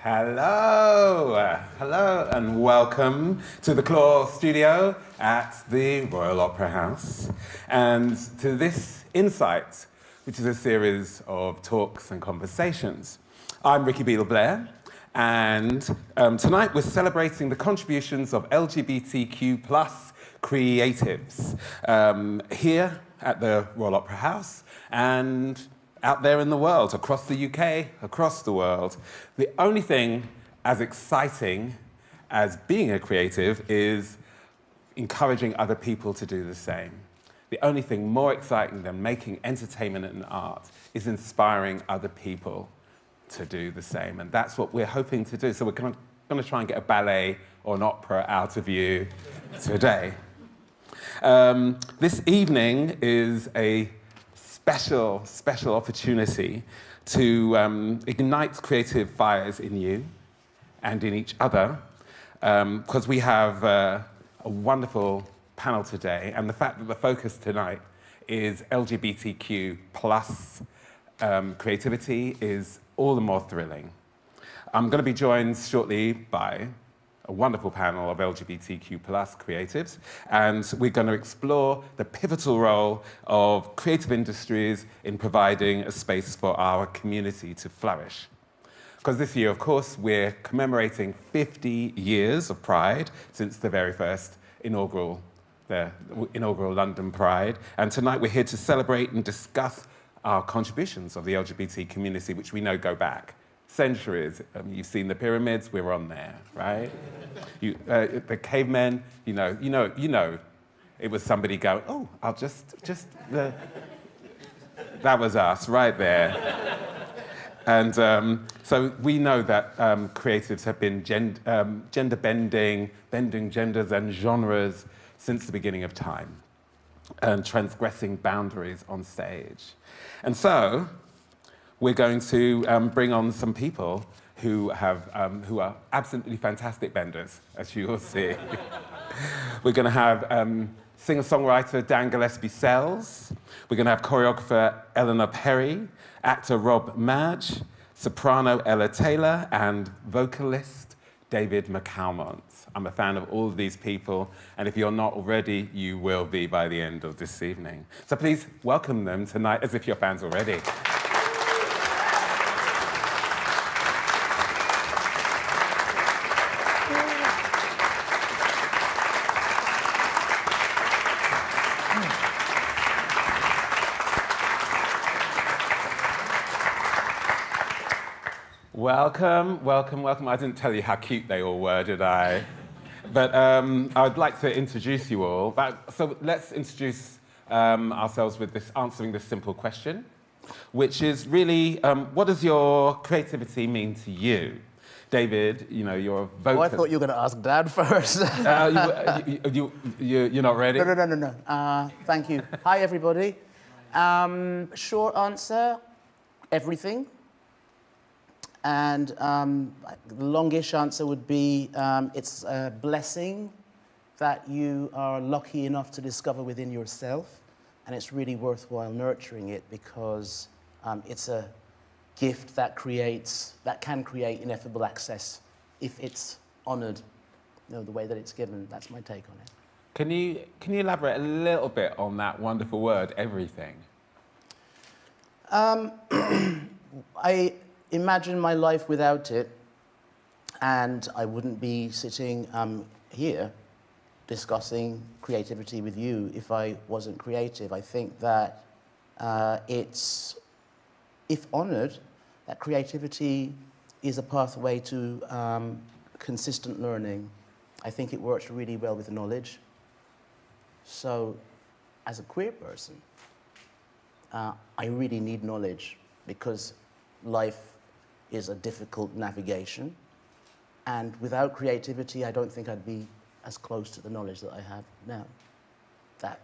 Hello, and welcome to the Claw Studio at the Royal Opera House, and to this Insight, which is a series of talks and conversations. I'm Rikki Beadle Blair, and tonight we're celebrating the contributions of LGBTQ plus creatives here at the Royal Opera House and out there in the world, across the UK, across the world. The only thing as exciting as being a creative is encouraging other people to do the same. The only thing more exciting than making entertainment and art is inspiring other people to do the same, and that's what we're hoping to do. So we're going to try and get a ballet or an opera out of you today. This evening is a special opportunity to ignite creative fires in you and in each other, because we have a wonderful panel today, and the fact that the focus tonight is LGBTQ plus creativity is all the more thrilling. I'm going to be joined shortly by a wonderful panel of LGBTQ plus creatives, and we're going to explore the pivotal role of creative industries in providing a space for our community to flourish. Because this year, of course, we're commemorating 50 years of Pride since the very first inaugural London Pride, and tonight we're here to celebrate and discuss our contributions of the LGBT community, which we know go back centuries. You've seen the pyramids, we're on there, right? The cavemen, you know, it was somebody going, oh, I'll that was us right there. And so we know that creatives have been gender bending genders and genres since the beginning of time, and transgressing boundaries on stage. And so we're going to bring on some people who are absolutely fantastic benders, as you will see. We're going to have singer-songwriter Dan Gillespie Sells. We're going to have choreographer Eleanor Perry, actor Rob Madge, soprano Ella Taylor, and vocalist David McAlmont. I'm a fan of all of these people, and if you're not already, you will be by the end of this evening. So please welcome them tonight as if you're fans already. Welcome. I didn't tell you how cute they all were, did I? But I would like to introduce you all. So let's introduce ourselves with answering this simple question, which is really, what does your creativity mean to you? David, you're a vocalist. Oh, I thought you were going to ask Dad first. You're not ready? No. Thank you. Hi, everybody. Short answer, everything. And the longish answer would be, it's a blessing that you are lucky enough to discover within yourself, and it's really worthwhile nurturing it, because it's a gift that can create ineffable access if it's honored, the way that it's given. That's my take on it. Can you elaborate a little bit on that wonderful word, everything? I imagine my life without it, and I wouldn't be sitting here discussing creativity with you if I wasn't creative. I think that it's, if honored, that creativity is a pathway to consistent learning. I think it works really well with knowledge. So, as a queer person, I really need knowledge, because life is a difficult navigation, and without creativity, I don't think I'd be as close to the knowledge that I have now. That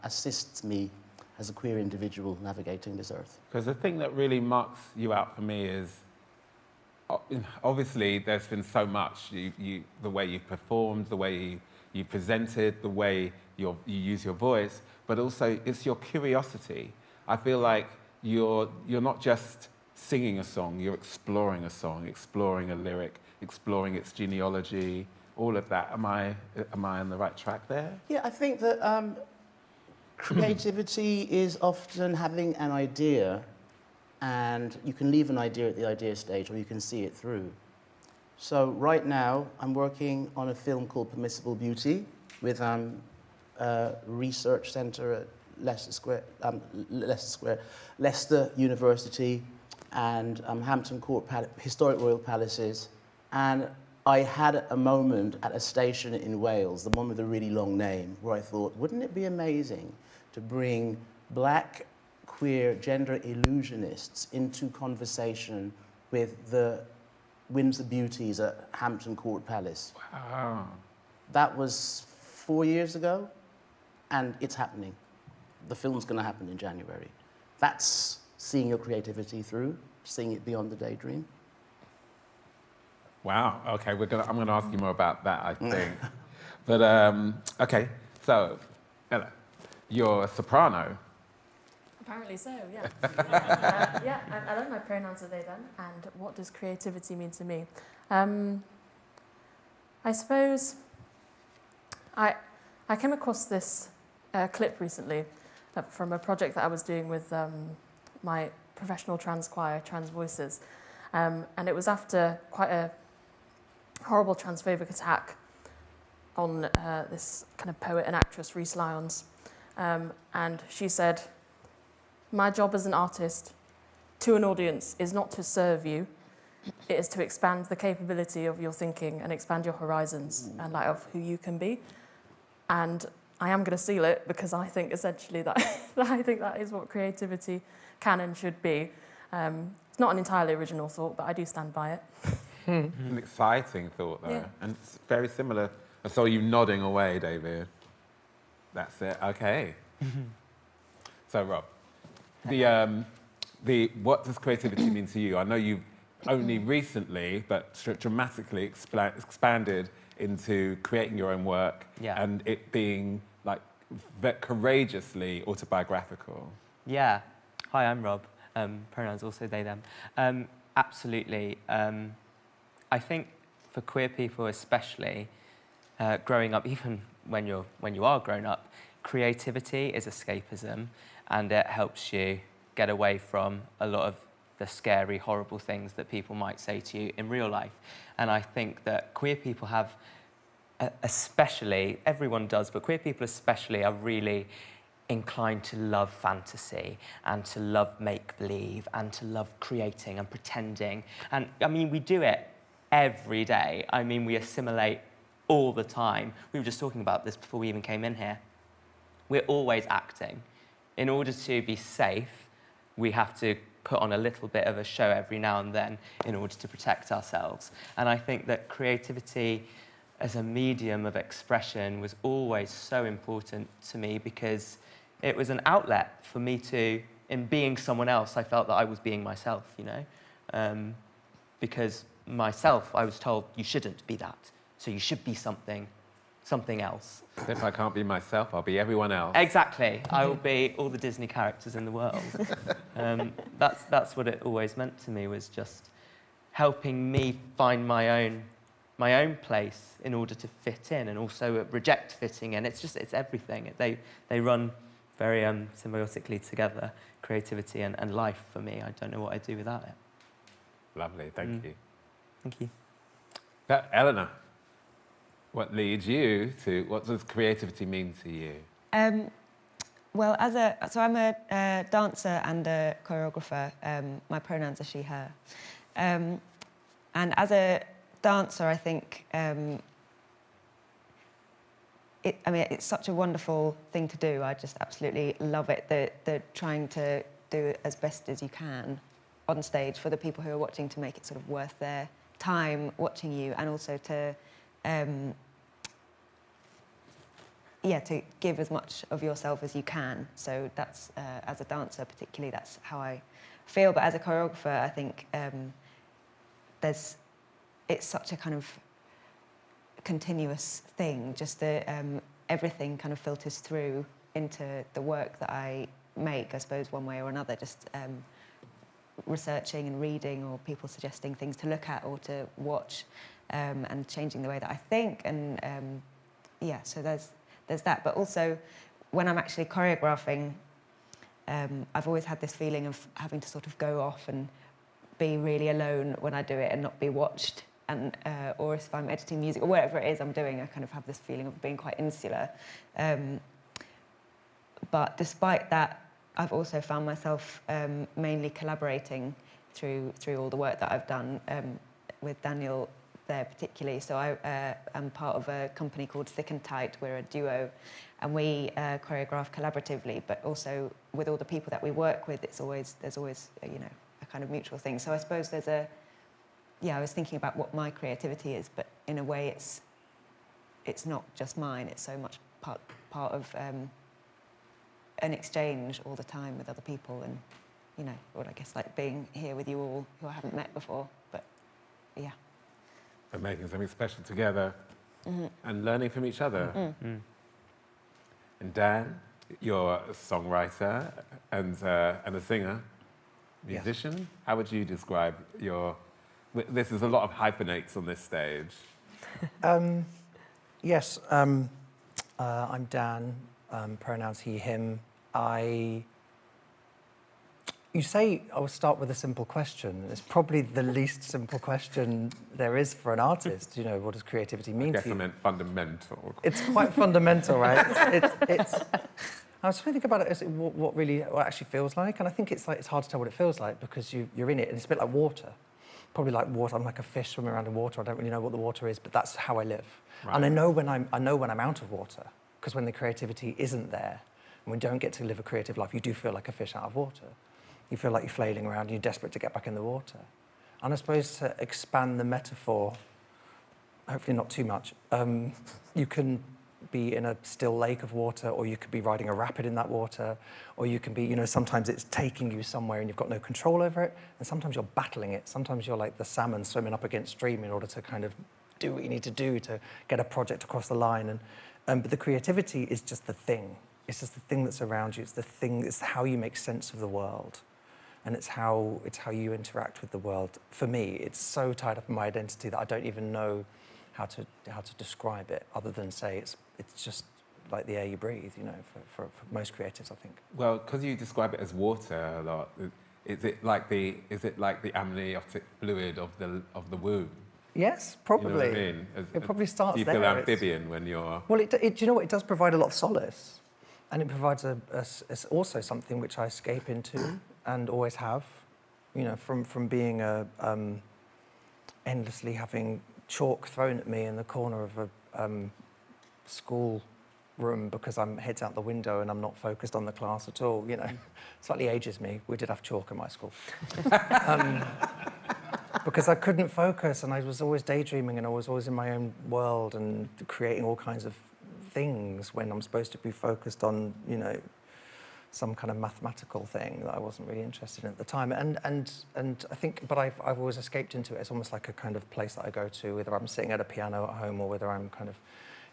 assists me as a queer individual navigating this earth. Because the thing that really marks you out for me is, obviously, there's been so much. The way you've performed, the way you presented, the way you use your voice, but also it's your curiosity. I feel like you're not just singing a song, you're exploring a song, exploring a lyric, exploring its genealogy, all of that. Am I on the right track there? Yeah, I think that creativity is often having an idea, and you can leave an idea at the idea stage, or you can see it through. So right now, I'm working on a film called Permissible Beauty with a research centre at Leicester University, and Hampton Court Historic Royal Palaces. And I had a moment at a station in Wales, the one with a really long name, where I thought, wouldn't it be amazing to bring black, queer, gender illusionists into conversation with the Windsor Beauties at Hampton Court Palace? Wow. That was 4 years ago, and it's happening. The film's going to happen in January. That's seeing your creativity through, seeing it beyond the daydream. Wow. Okay, I'm gonna ask you more about that, I think. But okay. So, Ella, you're a soprano. Apparently so, yeah. Yeah, I love my pronouns are they, them. And what does creativity mean to me? I suppose I came across this clip recently from a project that I was doing with my professional trans choir, Trans Voices. And it was after quite a horrible transphobic attack on this kind of poet and actress, Reese Lyons. And she said, "My job as an artist to an audience is not to serve you, it is to expand the capability of your thinking and expand your horizons and like of who you can be." And I am going to steal it because I think essentially that I think that is what creativity can and should be. It's not an entirely original thought, but I do stand by it. An exciting thought, though. Yeah. And it's very similar. I saw you nodding away, David. That's it. Okay. So, Rob, what does creativity mean to you? I know you've only recently, but dramatically expanded into creating your own work, Yeah. and it being like courageously autobiographical. Yeah. Hi, I'm Rob. Pronouns also they, them. Absolutely. I think for queer people especially, growing up, even when you are grown up, creativity is escapism, and it helps you get away from a lot of the scary, horrible things that people might say to you in real life. And I think that queer people have, especially, everyone does, but queer people especially are really inclined to love fantasy and to love make-believe and to love creating and pretending. And I mean, we do it every day. I mean, we assimilate all the time. We were just talking about this before we even came in here. We're always acting. In order to be safe, we have to put on a little bit of a show every now and then in order to protect ourselves. And I think that creativity as a medium of expression was always so important to me because it was an outlet for me to, in being someone else, I felt that I was being myself, you know? Because myself, I was told, you shouldn't be that. So you should be something else. If I can't be myself, I'll be everyone else. Exactly. I will be all the Disney characters in the world. That's what it always meant to me, was just helping me find my own place in order to fit in, and also reject fitting in. It's everything. They run very symbiotically together, creativity and life for me. I don't know what I'd do without it. Lovely, thank you. Thank you. Eleanor, what leads you to, what does creativity mean to you? Well, I'm a dancer and a choreographer. My pronouns are she, her. And as a dancer, I think it's such a wonderful thing to do. I just absolutely love it. The trying to do it as best as you can on stage for the people who are watching, to make it sort of worth their time watching you, and also to to give as much of yourself as you can. So that's, as a dancer particularly, that's how I feel. But as a choreographer, I think it's such a kind of continuous thing, just that everything kind of filters through into the work that I make, I suppose, one way or another. Just researching and reading, or people suggesting things to look at or to watch, and changing the way that I think. And yeah, so there's that. But also, when I'm actually choreographing, I've always had this feeling of having to sort of go off and be really alone when I do it and not be watched. And or if I'm editing music or whatever it is I'm doing, I kind of have this feeling of being quite insular. But despite that, I've also found myself mainly collaborating through all the work that I've done with Daniel there particularly. So I am part of a company called Thick and Tight. We're a duo, and we choreograph collaboratively, but also with all the people that we work with, there's always you know, a kind of mutual thing. So I suppose there's a, yeah, I was thinking about what my creativity is, but in a way it's not just mine. It's so much part of an exchange all the time with other people, and you know, or I guess like being here with you all who I haven't met before. But yeah, and making something special together, and learning from each other. And Dan, you're a songwriter and a singer, musician. Yes. How would you describe your? This is a lot of hyphenates on this stage. Yes, I'm Dan, pronouns he, him. You say I'll start with a simple question. It's probably the least simple question there is for an artist. You know, what does creativity mean to you? I guess I meant fundamental. It's quite fundamental, right? It's I was trying to think about it as what it actually feels like, and I think it's hard to tell what it feels like because you're in it, and it's a bit like water. Probably like water. I'm like a fish swimming around in water. I don't really know what the water is, but that's how I live. Right. And I know when I'm out of water, because when the creativity isn't there, and we don't get to live a creative life, you do feel like a fish out of water. You feel like you're flailing around and you're desperate to get back in the water. And I suppose to expand the metaphor, hopefully not too much, you can be in a still lake of water, or you could be riding a rapid in that water, or you can be, you know, sometimes it's taking you somewhere and you've got no control over it, and sometimes you're battling it. Sometimes you're like the salmon swimming up against stream in order to kind of do what you need to do to get a project across the line. And but the creativity is just the thing. It's just the thing that's around you. It's the thing. It's how you make sense of the world, and it's how you interact with the world. For me, it's so tied up in my identity that I don't even know how to describe it, other than say it's just like the air you breathe. You know, for most creatives, I think. Well, because you describe it as water a lot, is it like the amniotic fluid of the womb? Yes, probably. You know what I mean? It probably starts there. You feel amphibian when you're. Well, do you know what? It does provide a lot of solace, and it provides it's also something which I escape into and always have. You know, from being endlessly having chalk thrown at me in the corner of a school room because I'm heads out the window and I'm not focused on the class at all. You know, slightly ages me. We did have chalk in my school. Because I couldn't focus, and I was always daydreaming, and I was always in my own world and creating all kinds of things when I'm supposed to be focused on, you know, some kind of mathematical thing that I wasn't really interested in at the time. And I think, but I've always escaped into it. It's almost like a kind of place that I go to, whether I'm sitting at a piano at home or whether I'm kind of,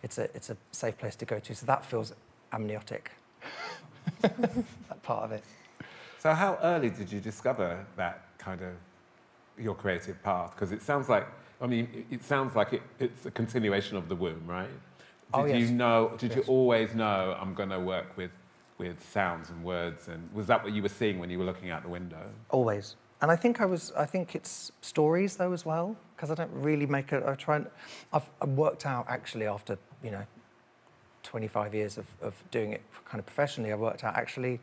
it's a safe place to go to. So that feels amniotic, that part of it. So how early did you discover that kind of your creative path? Because it sounds like, I mean, it sounds like it's a continuation of the womb, right? Did you always know I'm going to work with sounds and words, and was that what you were seeing when you were looking out the window? Always. And I think it's stories though as well, because I don't really I've worked out actually after, you know, 25 years of doing it kind of professionally, I worked out actually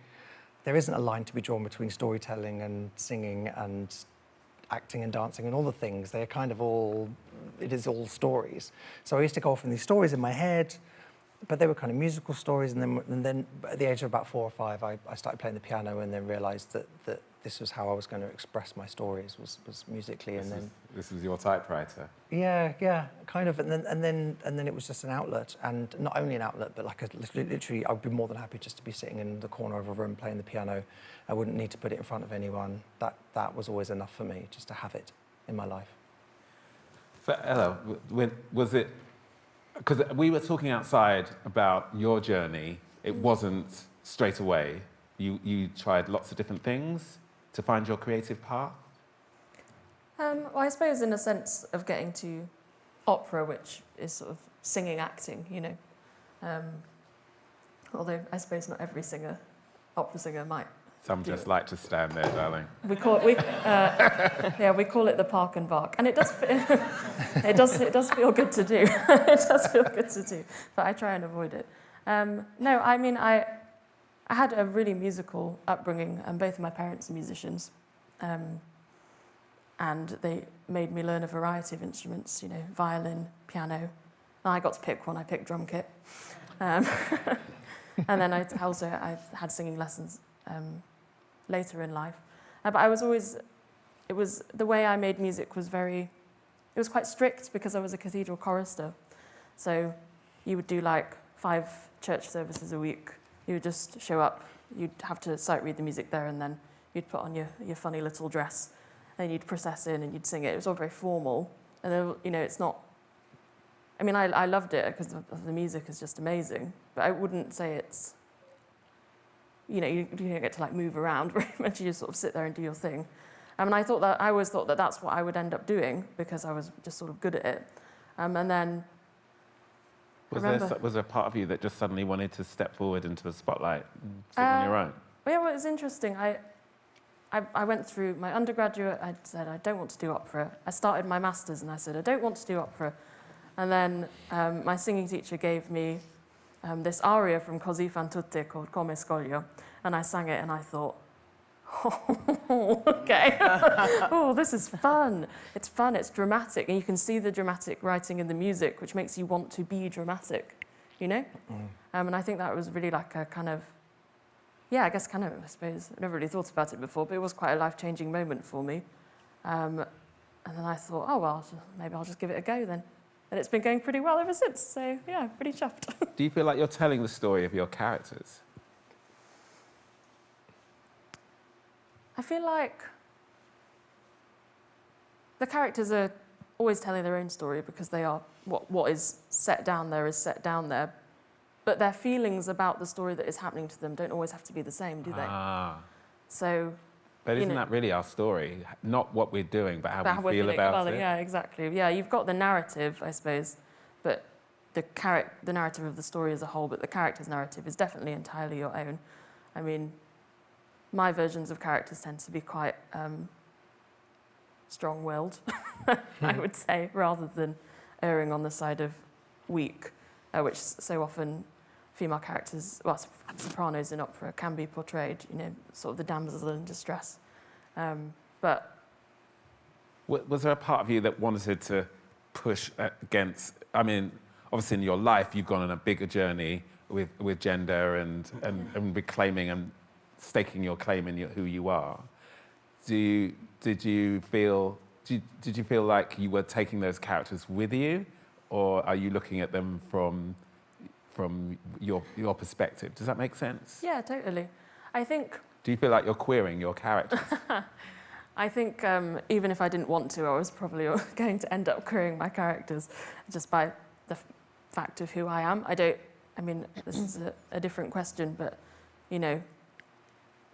there isn't a line to be drawn between storytelling and singing and acting and dancing and all the things. They're kind of it is all stories. So I used to go off in these stories in my head, but they were kind of musical stories, and then at the age of about 4 or 5, I started playing the piano and then realised that this was how I was going to express my stories, was musically. This was your typewriter? Yeah, kind of. And then it was just an outlet, and not only an outlet, but like literally, I'd be more than happy just to be sitting in the corner of a room playing the piano. I wouldn't need to put it in front of anyone. That was always enough for me, just to have it in my life. For Ella, was it? Because we were talking outside about your journey. It wasn't straight away. You tried lots of different things. to find your creative path? Well, I suppose in a sense of getting to opera, which is sort of singing, acting, you know. Although I suppose not every opera singer might. Some just like to stand there, darling. We call it the park and bark, and it does feel good to do. It does feel good to do, but I try and avoid it. No, I mean I had a really musical upbringing, and both of my parents are musicians, and they made me learn a variety of instruments. You know, violin, piano. And I got to pick one. I picked drum kit, and then I had singing lessons. Later in life, but I was always, the way I made music was it was quite strict because I was a cathedral chorister, so you would do like 5 church services a week. You would just show up, you'd have to sight read the music there, and then you'd put on your funny little dress, and you'd process in and you'd sing it. It was all very formal, and then, you know, it's not, I mean, I loved it because the music is just amazing, but I wouldn't say it's, you know, you don't get to like move around very much. You just sort of sit there and do your thing. And I always thought that that's what I would end up doing because I was just sort of good at it. And then Was there a part of you that just suddenly wanted to step forward into the spotlight and sing on your own? Yeah, well, it was interesting. I went through my undergraduate. I said I don't want to do opera. I started my masters and I said I don't want to do opera. And then my singing teacher gave me this aria from Così fan tutte called Come Scoglio, and I sang it and I thought, oh, okay, oh, this is fun. It's fun, it's dramatic, and you can see the dramatic writing in the music, which makes you want to be dramatic, you know? And I think that was really like a kind of, yeah, I suppose, I never really thought about it before, but it was quite a life-changing moment for me. And then I thought, oh, well, maybe I'll just give it a go then. And it's been going pretty well ever since, so yeah, pretty chuffed. Do you feel like you're telling the story of your characters? I feel like the characters are always telling their own story because they are, what is set down there is set down there. But their feelings about the story that is happening to them don't always have to be the same, do they? So... But isn't that really our story? Not what we're doing, but how we feel about it? Yeah, exactly. Yeah, you've got the narrative, I suppose, but the narrative of the story as a whole, but the character's narrative is definitely entirely your own. I mean, my versions of characters tend to be quite strong-willed, I would say, rather than erring on the side of weak, which so often female characters, well, sopranos in opera can be portrayed, you know, sort of the damsel in distress. But was there a part of you that wanted to push against? I mean, obviously in your life you've gone on a bigger journey with gender and reclaiming and staking your claim in who you are. Did you feel like you were taking those characters with you, or are you looking at them from your perspective? Does that make sense? yeah, totally. I think... Do you feel like you're queering your characters? I think even if I didn't want to, I was probably going to end up queering my characters just by the fact of who I am. I mean, this is a different question, but, you know,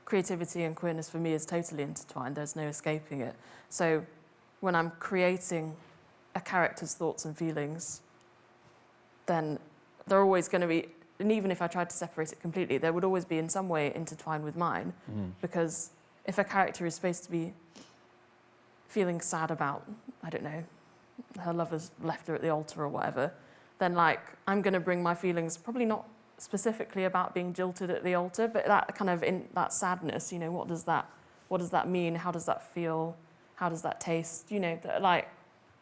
creativity and queerness for me is totally intertwined. There's no escaping it. So when I'm creating a character's thoughts and feelings, then they're always going to be, and even if I tried to separate it completely, there would always be in some way intertwined with mine, because if a character is supposed to be feeling sad about, I don't know, her lover's left her at the altar or whatever, then like I'm going to bring my feelings, probably not specifically about being jilted at the altar, but that kind of that sadness, you know, what does that mean? How does that feel? How does that taste? You know, like,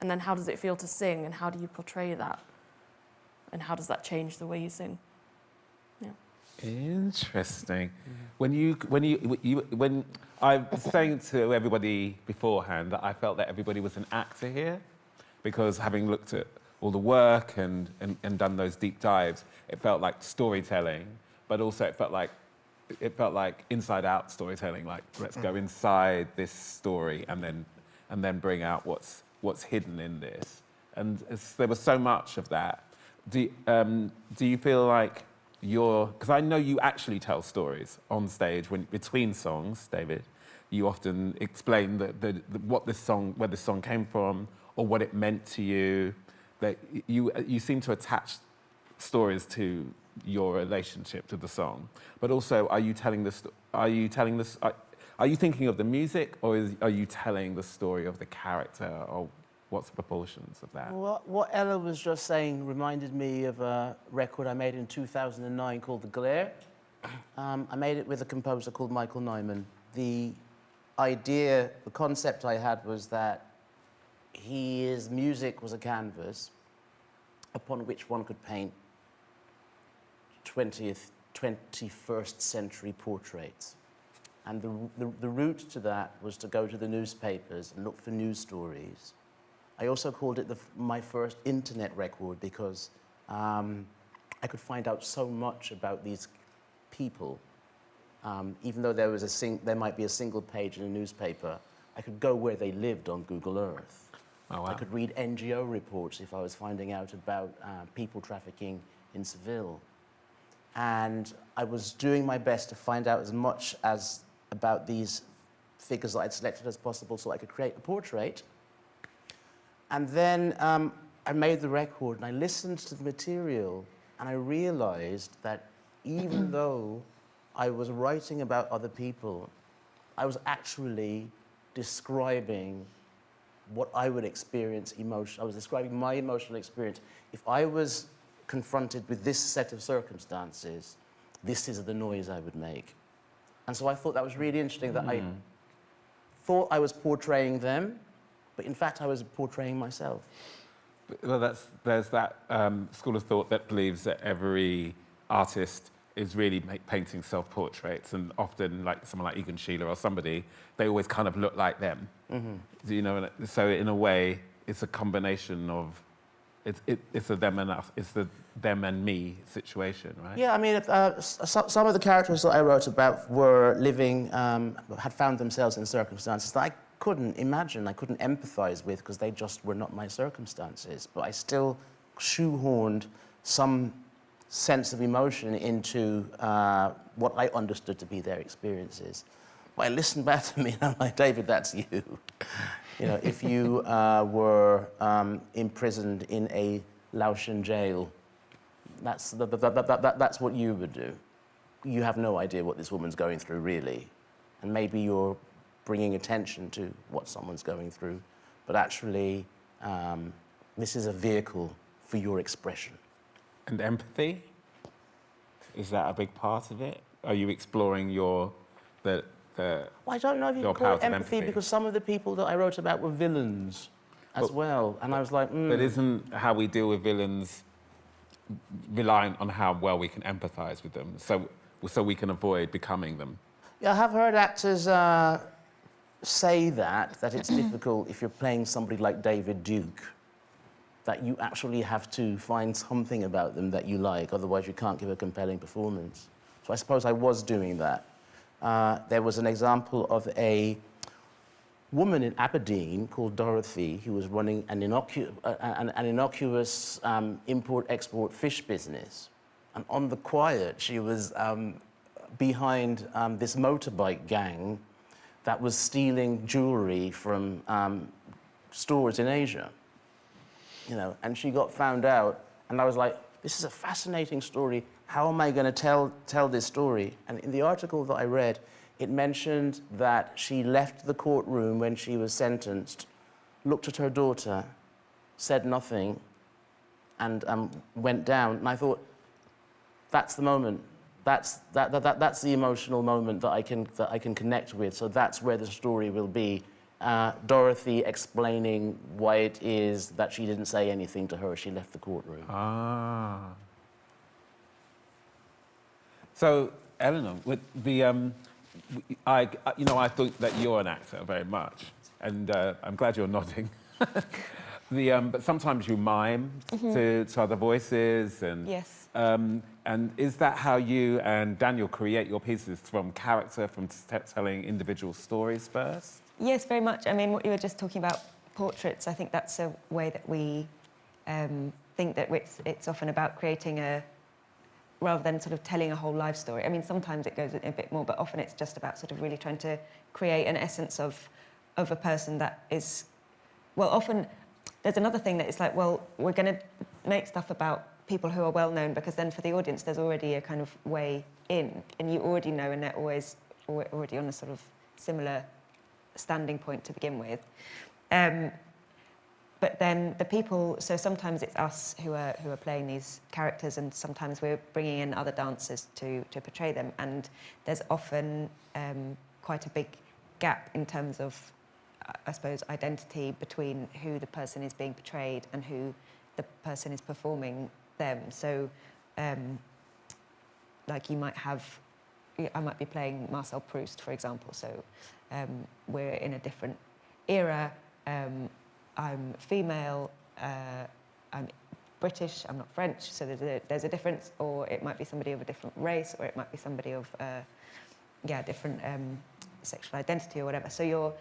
and then how does it feel to sing, and how do you portray that? And how does that change the way you sing? Yeah. Interesting. When I was saying to everybody beforehand that I felt that everybody was an actor here, because having looked at all the work and done those deep dives, it felt like storytelling, but also it felt like inside out storytelling. Like, let's go inside this story and then bring out what's hidden in this. And there was so much of that. Do you feel like because I know you actually tell stories on stage between songs, David. you often explain where this song came from, or what it meant to you. That you seem to attach stories to your relationship to the song, but also are you thinking of the music, or are you telling the story of the character, or what's the proportions of that? What Ella was just saying reminded me of a record I made in 2009 called The Glare. I made it with a composer called Michael Nyman. The concept I had was that his music was a canvas upon which one could paint 21st century portraits. And the route to that was to go to the newspapers and look for news stories. I also called it my first internet record because I could find out so much about these people. Even though there might be a single page in a newspaper, I could go where they lived on Google Earth. Oh, wow. I could read NGO reports if I was finding out about people trafficking in Seville. And I was doing my best to find out as much about these figures that I'd selected as possible so I could create a portrait. And then I made the record and I listened to the material and I realized that even though I was writing about other people, I was actually describing what I would experience I was describing my emotional experience. If I was confronted with this set of circumstances, this is the noise I would make. And so I thought that was really interesting that I thought I was portraying them, but in fact I was portraying myself. Well, there's that school of thought that believes that every artist is really painting self-portraits, and often, like someone like Egan Schiele or somebody, they always kind of look like them. You know, so in a way, it's a combination of it's a them and us, it's the them and me situation, right? Yeah, I mean, some of the characters that I wrote about were living, had found themselves in circumstances that I couldn't imagine, I couldn't empathize with because they just were not my circumstances. But I still shoehorned some sense of emotion into what I understood to be their experiences. But I listened back to me and I'm like, David, that's you. You know, if you were imprisoned in a Laotian jail, that's what you would do. You have no idea what this woman's going through, really. And maybe you're bringing attention to what someone's going through, but actually, this is a vehicle for your expression. And empathy? Is that a big part of it? Are you exploring well, I don't know if you can call it empathy because some of the people that I wrote about were villains as well. And I was like, But isn't how we deal with villains reliant on how well we can empathise with them, so we can avoid becoming them? Yeah, I have heard actors say that it's difficult if you're playing somebody like David Duke, that you actually have to find something about them that you like, otherwise you can't give a compelling performance. So I suppose I was doing that. There was an example of a woman in Aberdeen called Dorothy who was running an innocuous import-export fish business. And on the quiet, she was behind this motorbike gang that was stealing jewelry from stores in Asia. You know, and she got found out, and I was like, this is a fascinating story. How am I going to tell this story? And in the article that I read, it mentioned that she left the courtroom when she was sentenced, looked at her daughter, said nothing, and went down. And I thought, that's the moment. That's the emotional moment that I can connect with. So that's where the story will be. Dorothy explaining why it is that she didn't say anything to her. She left the courtroom. Ah. So, Eleanor, with the, I thought that you're an actor very much, and I'm glad you're nodding. But sometimes you mime to other voices, and Yes. And is that how you and Daniel create your pieces, from character, from telling individual stories first? Yes, very much. I mean, what you were just talking about, portraits, I think that's a way that we think that it's often about creating rather than sort of telling a whole life story. I mean, sometimes it goes a bit more, but often it's just about sort of really trying to create an essence of a person that is, well, often there's another thing that it's like, well, we're going to make stuff about people who are well known, because then for the audience there's already a kind of way in, and you already know, and they're always already on a sort of similar standing point to begin with. But then the people, so sometimes it's us who are playing these characters, and sometimes we're bringing in other dancers to portray them, and there's often quite a big gap in terms of, I suppose, identity between who the person is being portrayed and who the person is performing them. So, like I might be playing Marcel Proust, for example, so we're in a different era. I'm female, I'm British, I'm not French, so there's a difference, or it might be somebody of a different race, or it might be somebody of different sexual identity or whatever. So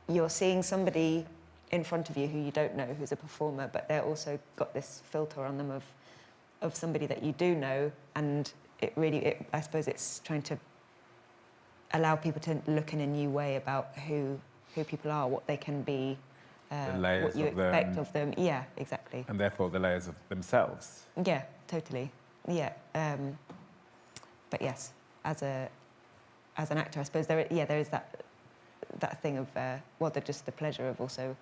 you're seeing somebody in front of you who you don't know, who's a performer, but they're also got this filter on them of somebody that you do know, and I suppose it's trying to allow people to look in a new way about who people are, what they can be, what you expect of them. Yeah, exactly. And therefore the layers of themselves. Yeah, totally. Yeah. But yes, as an actor, I suppose there is that thing of just the pleasure of also.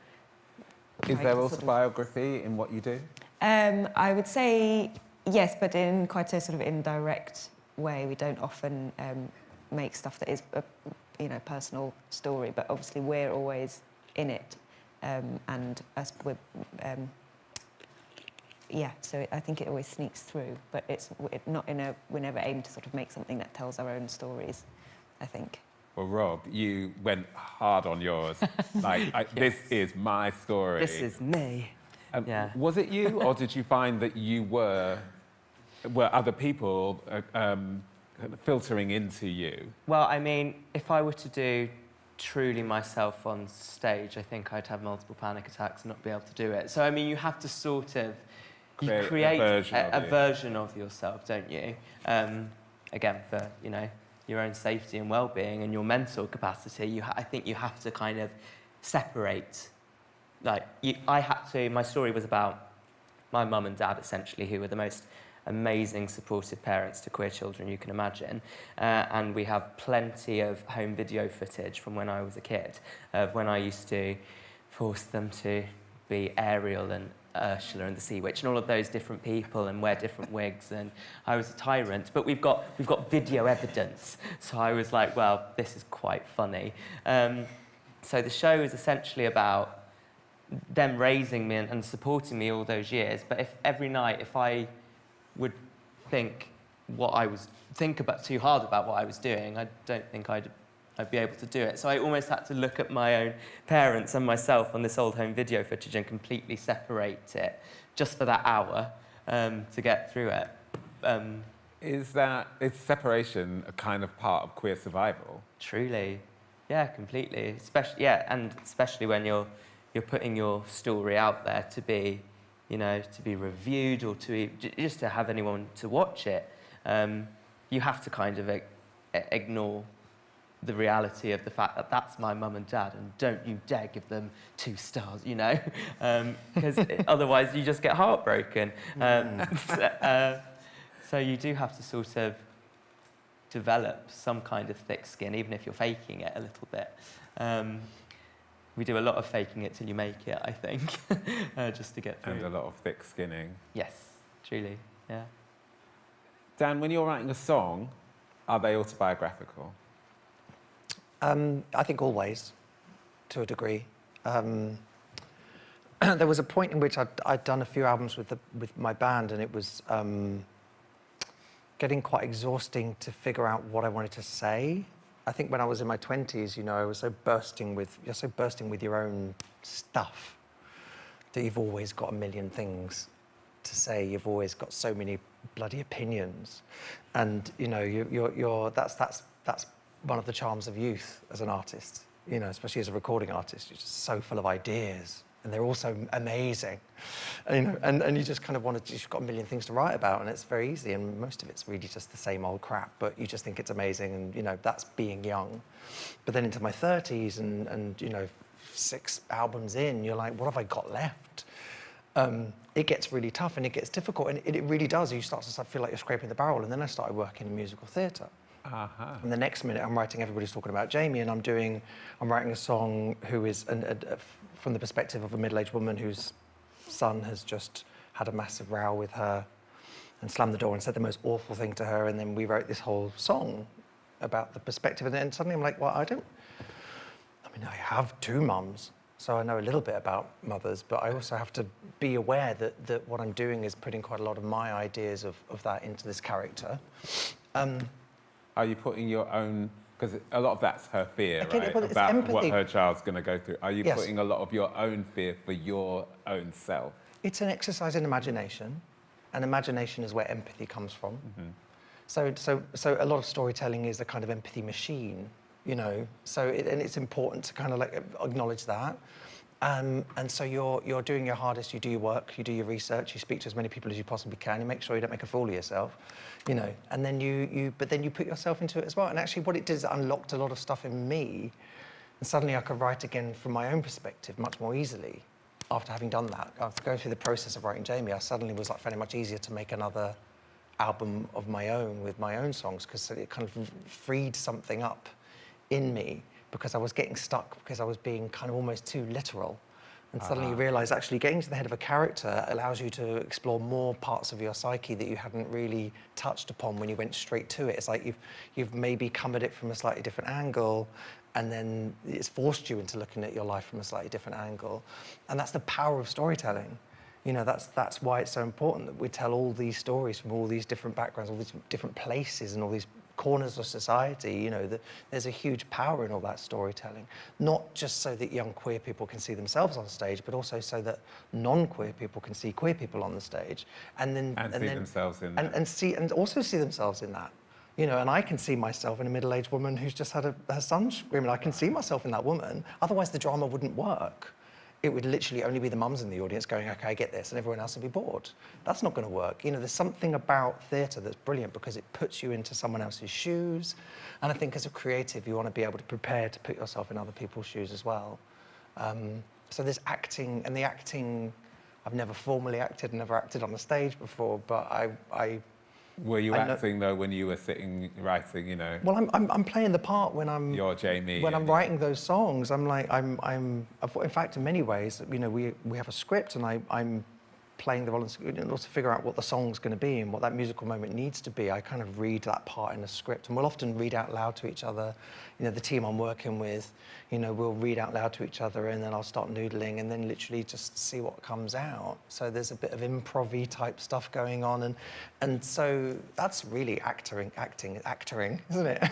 Is there autobiography in what you do? I would say yes, but in quite a sort of indirect way. We don't often make stuff that is a personal story, but obviously we're always in it, and us we're so I think it always sneaks through, but it's not we never aim to sort of make something that tells our own stories, I think. Well, Rob, you went hard on yours. Yes. This is my story. This is me. Yeah. Was it you, or did you find that you were other people filtering into you? Well, I mean, if I were to do truly myself on stage, I think I'd have multiple panic attacks and not be able to do it. So, I mean, you have to sort of create a version of yourself, don't you? Again, for, your own safety and well-being and your mental capacity, I think you have to kind of separate. My story was about my mum and dad, essentially, who were the most amazing, supportive parents to queer children you can imagine. And we have plenty of home video footage from when I was a kid, of when I used to force them to be Ariel and Ursula and the Sea Witch and all of those different people and wear different wigs, and I was a tyrant. But we've got video evidence, so I was like, well, this is quite funny. So the show is essentially about them raising me and supporting me all those years. But if every night, if I would think too hard about what I was doing, I don't think I'd be able to do it. So I almost had to look at my own parents and myself on this old home video footage and completely separate it just for that hour to get through it. Is separation a kind of part of queer survival? Truly, yeah, completely. Especially when you're putting your story out there to be, to be reviewed or just to have anyone to watch it. You have to kind of ignore the reality of the fact that that's my mum and dad, and don't you dare give them 2 stars, because otherwise you just get heartbroken. So you do have to sort of develop some kind of thick skin, even if you're faking it a little bit. We do a lot of faking it till you make it, I think, just to get through. And a lot of thick skinning. Yes, truly, yeah. Dan, when you're writing a song, are they autobiographical? I think always, to a degree. There was a point in which I'd done a few albums with my band, and it was getting quite exhausting to figure out what I wanted to say. I think when I was in my 20s, I was you're so bursting with your own stuff that you've always got a million things to say. You've always got so many bloody opinions, and that's one of the charms of youth as an artist. Especially as a recording artist, you're just so full of ideas, and they're also amazing. And you just kind of you've got a million things to write about, and it's very easy, and most of it's really just the same old crap, but you just think it's amazing, and that's being young. But then into my 30s and 6 albums in, you're like, what have I got left? It gets really tough and it gets difficult, and it really does. You start to feel like you're scraping the barrel, and then I started working in musical theatre. And the next minute I'm writing Everybody's Talking About Jamie, and I'm writing a song who is from the perspective of a middle-aged woman whose son has just had a massive row with her and slammed the door and said the most awful thing to her, and then we wrote this whole song about the perspective, and then suddenly I'm like, well, I have 2 mums, so I know a little bit about mothers, but I also have to be aware that what I'm doing is putting quite a lot of my ideas of that into this character. Are you putting your own, because a lot of that's her fear, Again, right? well, it's about empathy. what her child's going to go through. Are you Yes. putting a lot of your own fear for your own self? It's an exercise in imagination, and imagination is where empathy comes from. So a lot of storytelling is a kind of empathy machine, So and it's important to kind of like acknowledge that. And so you're doing your hardest. You do your work, you do your research, you speak to as many people as you possibly can. You make sure you don't make a fool of yourself, And then you put yourself into it as well. And actually, what it did is it unlocked a lot of stuff in me, and suddenly I could write again from my own perspective much more easily. After having done that, after going through the process of writing Jamie, I suddenly was like finding it much easier to make another album of my own with my own songs, because it kind of freed something up in me, because I was getting stuck, because I was being kind of almost too literal. And suddenly you realise actually getting to the head of a character allows you to explore more parts of your psyche that you hadn't really touched upon when you went straight to it. It's like you've maybe come at it from a slightly different angle, and then it's forced you into looking at your life from a slightly different angle. And that's the power of storytelling. That's why it's so important that we tell all these stories from all these different backgrounds, all these different places and all these corners of society. There's a huge power in all that storytelling, not just so that young queer people can see themselves on stage, but also so that non-queer people can see queer people on the stage, and themselves in that. And also see themselves in that. And I can see myself in a middle-aged woman who's just had her son screaming. I can see myself in that woman. Otherwise, the drama wouldn't work. It would literally only be the mums in the audience going, okay, I get this, and everyone else would be bored. That's not going to work. There's something about theatre that's brilliant because it puts you into someone else's shoes. And I think as a creative, you want to be able to prepare to put yourself in other people's shoes as well. So there's acting, and the acting, I've never formally acted, never acted on the stage before, but I Were you acting though when you were sitting writing? Well, I'm playing the part when I'm. You're Jamie. When I'm writing those songs, I'm like in fact, in many ways, we have a script, and I'm playing the role and also figure out what the song's going to be and what that musical moment needs to be. I kind of read that part in a script, and we'll often read out loud to each other. The team I'm working with, we'll read out loud to each other, and then I'll start noodling, and then literally just see what comes out. So there's a bit of improv-y type stuff going on, and so that's really acting, isn't it?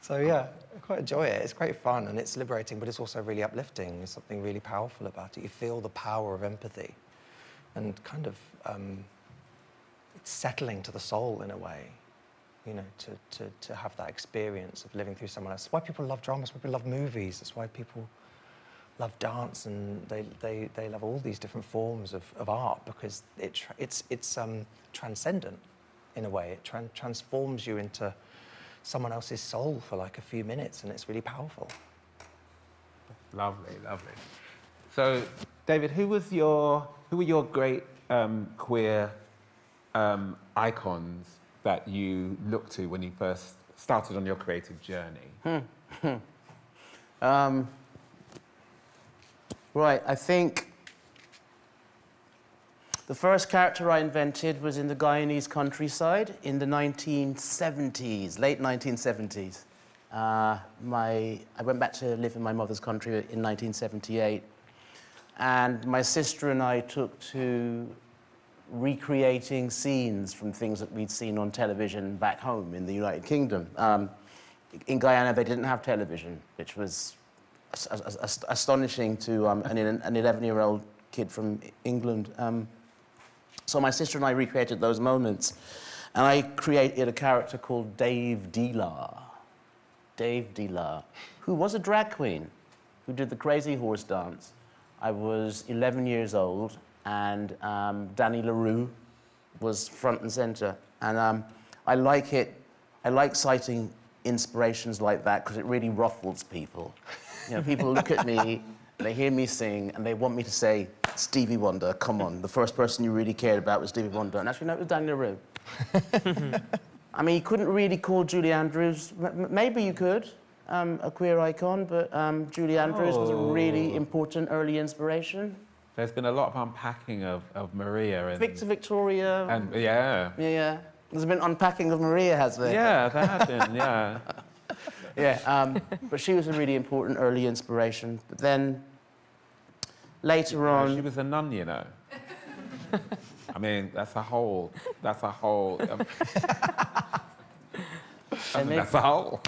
So yeah, I quite enjoy it. It's great fun, and it's liberating, but it's also really uplifting. There's something really powerful about it. You feel the power of empathy, and kind of it's settling to the soul in a way. To have that experience of living through someone else. That's why people love dramas, why people love movies. That's why people love dance, and they love all these different forms of art, because it's transcendent in a way. It transforms you into someone else's soul for like a few minutes, and it's really powerful. Lovely. So, David, who were your great queer icons that you looked to when you first started on your creative journey? Right, I think the first character I invented was in the Guyanese countryside in the 1970s, late 1970s. I went back to live in my mother's country in 1978, and my sister and I took to recreating scenes from things that we'd seen on television back home in the United Kingdom. In Guyana, they didn't have television, which was astonishing to an 11-year-old kid from England. So my sister and I recreated those moments, and I created a character called Dave Delar, who was a drag queen, who did the crazy horse dance, I was 11 years old, and Danny LaRue was front and center. And I like citing inspirations like that because it really ruffles people. You know, people look at me, they hear me sing, and they want me to say, Stevie Wonder, come on. The first person you really cared about was Stevie Wonder. And actually, no, it was Danny LaRue. I mean, you couldn't really call Julie Andrews. Maybe you could, a queer icon, but Julie Andrews was a really important early inspiration. There's been a lot of unpacking of Maria. And, Victoria. And, yeah. Yeah. There's been unpacking of Maria, has there? Yeah, there has been, yeah. Yeah, but she was a really important early inspiration. But then, later on... She was a nun, you know. I mean, that's a whole... that's a whole... that's a whole...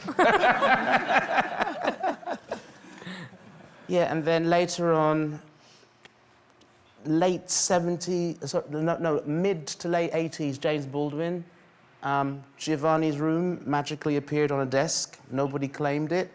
Yeah, and then later on, late 70s... Sorry, no, mid to late 80s, James Baldwin. Giovanni's Room magically appeared on a desk. Nobody claimed it.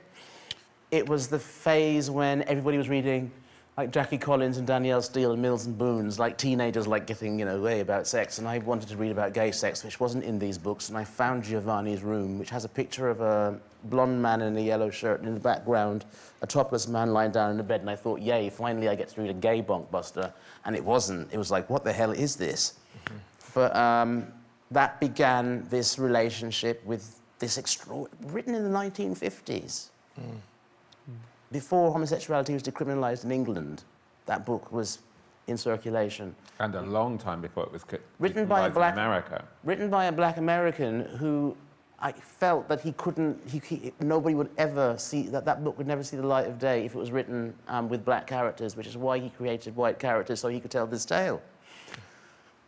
It was the phase when everybody was reading like Jackie Collins and Danielle Steele and Mills and Boons, like teenagers like getting, way about sex. And I wanted to read about gay sex, which wasn't in these books. And I found Giovanni's Room, which has a picture of a blonde man in a yellow shirt, and in the background, a topless man lying down in the bed. And I thought, yay, finally I get to read a gay bunkbuster. And it wasn't. It was like, what the hell is this? Mm-hmm. But that began this relationship with this written in the 1950s. Mm. Before homosexuality was decriminalised in England, that book was in circulation. And a long time before it was written by in America. Written by a black American who I felt that he couldn't, nobody would ever see, that book would never see the light of day if it was written with black characters, which is why he created white characters so he could tell this tale.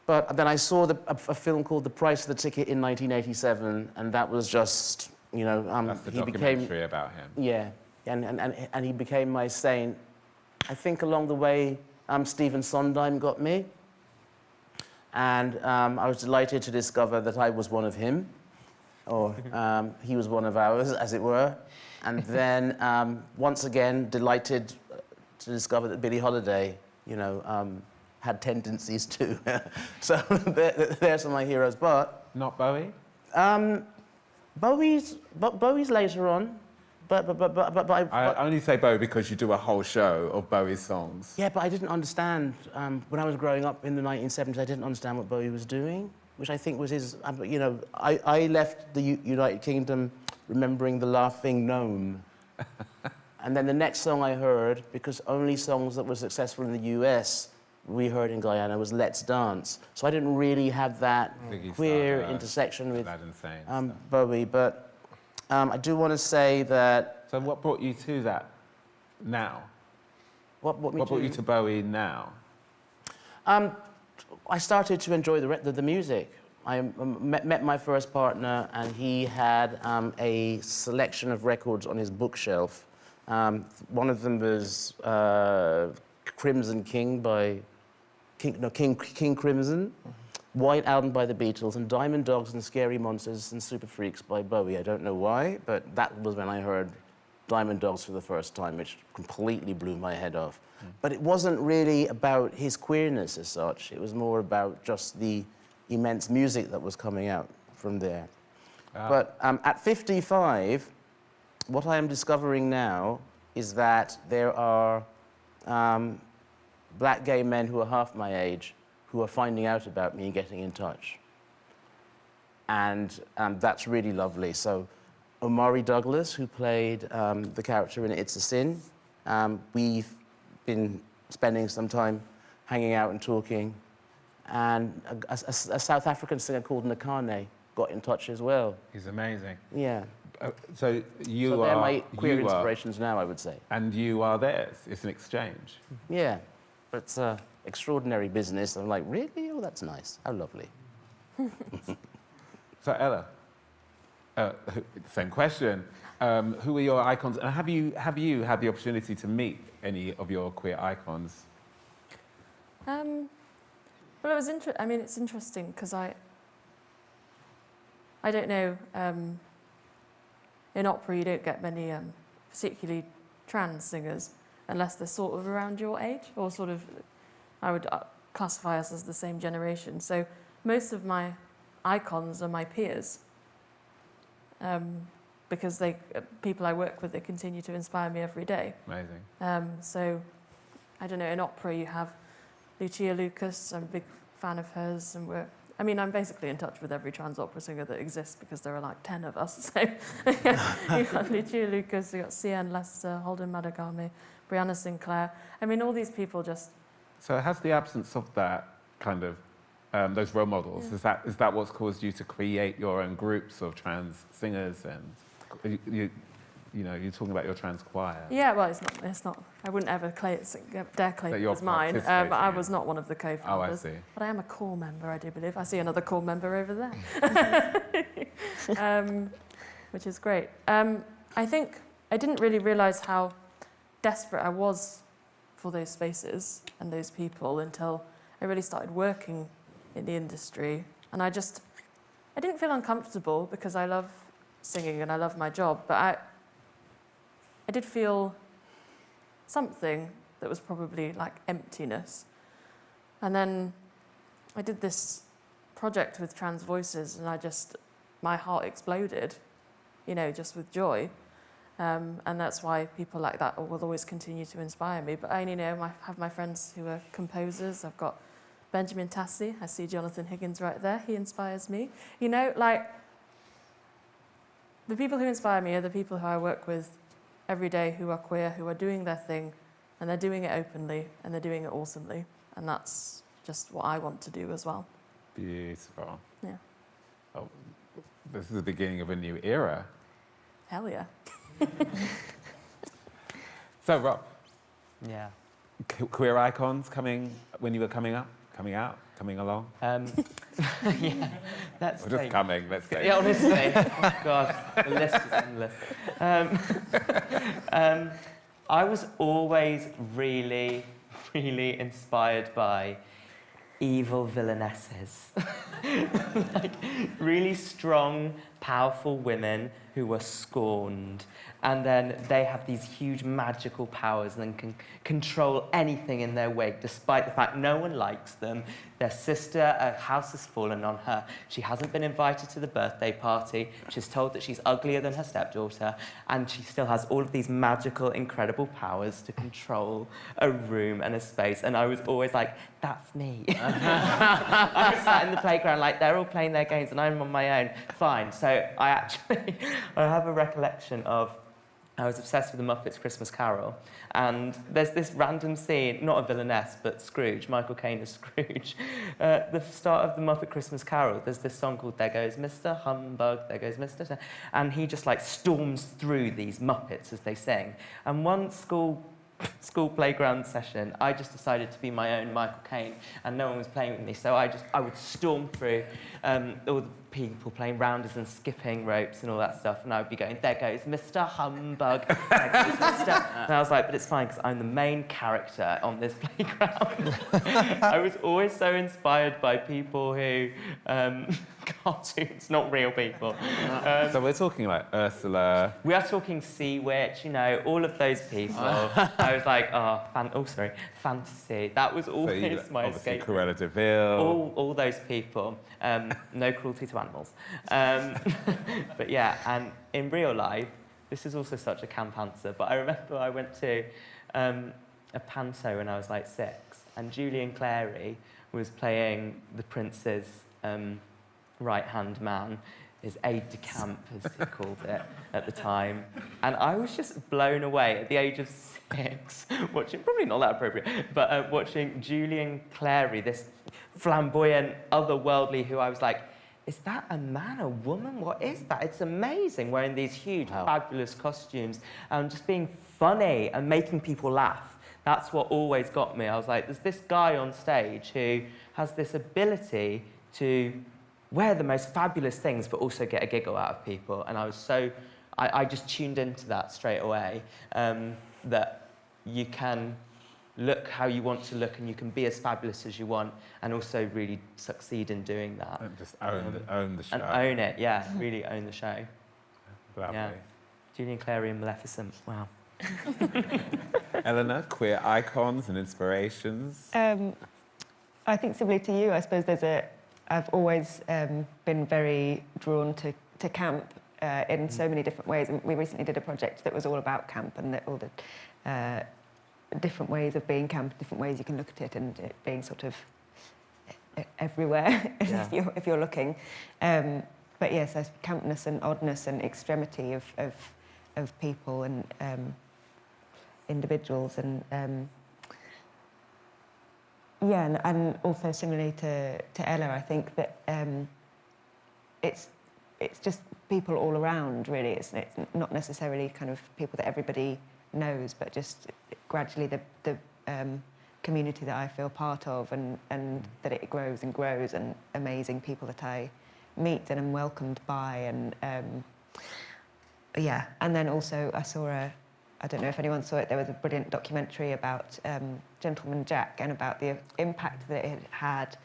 But then I saw a film called The Price of the Ticket in 1987, and that was just, That's the documentary about him. Yeah, and he became my saint. I think along the way, Stephen Sondheim got me, and I was delighted to discover that I was one of him, or he was one of ours, as it were. And then, once again, delighted to discover that Billie Holiday, had tendencies too. So there's some of my heroes, but... Not Bowie? Bowie's later on, but I only say Bowie because you do a whole show of Bowie's songs. Yeah, but I didn't understand, when I was growing up in the 1970s, I didn't understand what Bowie was doing, which I think was his, I left the United Kingdom remembering The Laughing Gnome. And then the next song I heard, because only songs that were successful in the US we heard in Guyana, was Let's Dance. So I didn't really have that queer intersection with Bowie, but I do want to say that... So what brought you to that now? What brought you to Bowie now? I started to enjoy the music. I met my first partner, and he had a selection of records on his bookshelf. One of them was Crimson King by... King Crimson, White Album by the Beatles, and Diamond Dogs and Scary Monsters and Super Freaks by Bowie. I don't know why, but that was when I heard Diamond Dogs for the first time, which completely blew my head off. Mm. But it wasn't really about his queerness as such. It was more about just the immense music that was coming out from there. Ah. But at 55, what I am discovering now is that there are black gay men who are half my age who are finding out about me and getting in touch. And that's really lovely. So Omari Douglas, who played the character in It's a Sin, we've been spending some time hanging out and talking. And a South African singer called Nakane got in touch as well. He's amazing. Yeah. So they're my queer inspirations now, I would say. And you are theirs. It's an exchange. Yeah. But it's an extraordinary business. I'm like, really? Oh, that's nice. How lovely. So, Ella, same question. Who are your icons? And have you had the opportunity to meet any of your queer icons? Well, it was it's interesting because I don't know. In opera, you don't get many particularly trans singers. unless they're sort of around your age, or sort of, I would classify us as the same generation. So most of my icons are my peers, because people I work with, they continue to inspire me every day. Amazing. So, I don't know, in opera you have Lucia Lucas. I'm a big fan of hers, and I'm basically in touch with every trans opera singer that exists because there are like 10 of us. So you've got Lucia Lucas, you've got Cian Lester, Holden Madagame, Brianna Sinclair. I mean, all these people just... So has the absence of that kind of, those role models, Yeah. is that what's caused you to create your own groups of trans singers? And you're talking about your trans choir. Yeah, well, it's not. I wouldn't ever dare claim it as mine. I was not one of the co-founders. Oh, I see. But I am a core member, I do believe. I see another core member over there, which is great. I think I didn't really realise how desperate I was for those spaces and those people until I really started working in the industry. And I didn't feel uncomfortable because I love singing and I love my job, but I did feel something that was probably like emptiness. And then I did this project with Trans Voices, and my heart exploded, just with joy. And that's why people like that will always continue to inspire me. But I have my friends who are composers. I've got Benjamin Tassi. I see Jonathan Higgins right there. He inspires me. The people who inspire me are the people who I work with every day, who are queer, who are doing their thing, and they're doing it openly, and they're doing it awesomely. And that's just what I want to do as well. Beautiful. Yeah. Oh, this is the beginning of a new era. Hell yeah. So, Rob, Yeah. queer icons coming when you were coming out, coming along? Yeah, that's Or just coming, let's say. Yeah, honestly, God, the list is endless. I was always really, really inspired by evil villainesses. Like really strong, powerful women who were scorned. And then they have these huge magical powers and then can control anything in their wake, despite the fact no one likes them. Their sister, a house has fallen on her. She hasn't been invited to the birthday party. She's told that she's uglier than her stepdaughter. And she still has all of these magical, incredible powers to control a room and a space. And I was always like, that's me. I was sat in the playground like, they're all playing their games and I'm on my own. Fine. So I have a recollection of, I was obsessed with the Muppets Christmas Carol, and there's this random scene, not a villainess, but Scrooge, Michael Caine as Scrooge. The start of the Muppet Christmas Carol, there's this song called There Goes Mr. Humbug, There Goes Mr. And he just like storms through these Muppets as they sing. And one school playground session, I just decided to be my own Michael Caine, and no one was playing with me, so I would storm through all the people playing rounders and skipping ropes and all that stuff, and I would be going, there goes Mr. Humbug, there goes Mr. And I was like, but it's fine, because I'm the main character on this playground. I was always so inspired by people who, cartoons, not real people. So we're talking like Ursula. We are talking Sea Witch, all of those people. I was like, fantasy. That was always my obviously escape. Cruella de Vil. All those people. No cruelty to animals. But yeah, and in real life, this is also such a camp answer, but I remember I went to a panto when I was like 6, and Julian Clary was playing the prince's right-hand man, his aide-de-camp, as he called it at the time. And I was just blown away at the age of 6, watching, probably not that appropriate, but watching Julian Clary, this flamboyant, otherworldly, who I was like, is that a man, a woman? What is that? It's amazing, wearing these huge, fabulous costumes, and just being funny and making people laugh. That's what always got me. I was like, there's this guy on stage who has this ability to wear the most fabulous things, but also get a giggle out of people. And I just tuned into that straight away, that you can look how you want to look and you can be as fabulous as you want and also really succeed in doing that. And just own the show. And own it, yeah, really own the show. Lovely. Yeah. Julian Clary and Maleficent, wow. Eleanor, queer icons and inspirations? I think similarly to you, I suppose I've always been very drawn to camp in so many different ways. And we recently did a project that was all about camp and all the different ways of being camp, different ways you can look at it, and it being sort of everywhere if you're looking. But yes, there's campness and oddness and extremity of people and individuals, and and also similarly to Ella, I think that it's just people all around, really. It's not necessarily kind of people that everybody knows, but just gradually the community that I feel part of, and that it grows and grows, and amazing people that I meet and am welcomed by, and and then also I saw I don't know if anyone saw it, there was a brilliant documentary about Gentleman Jack, and about the impact that it had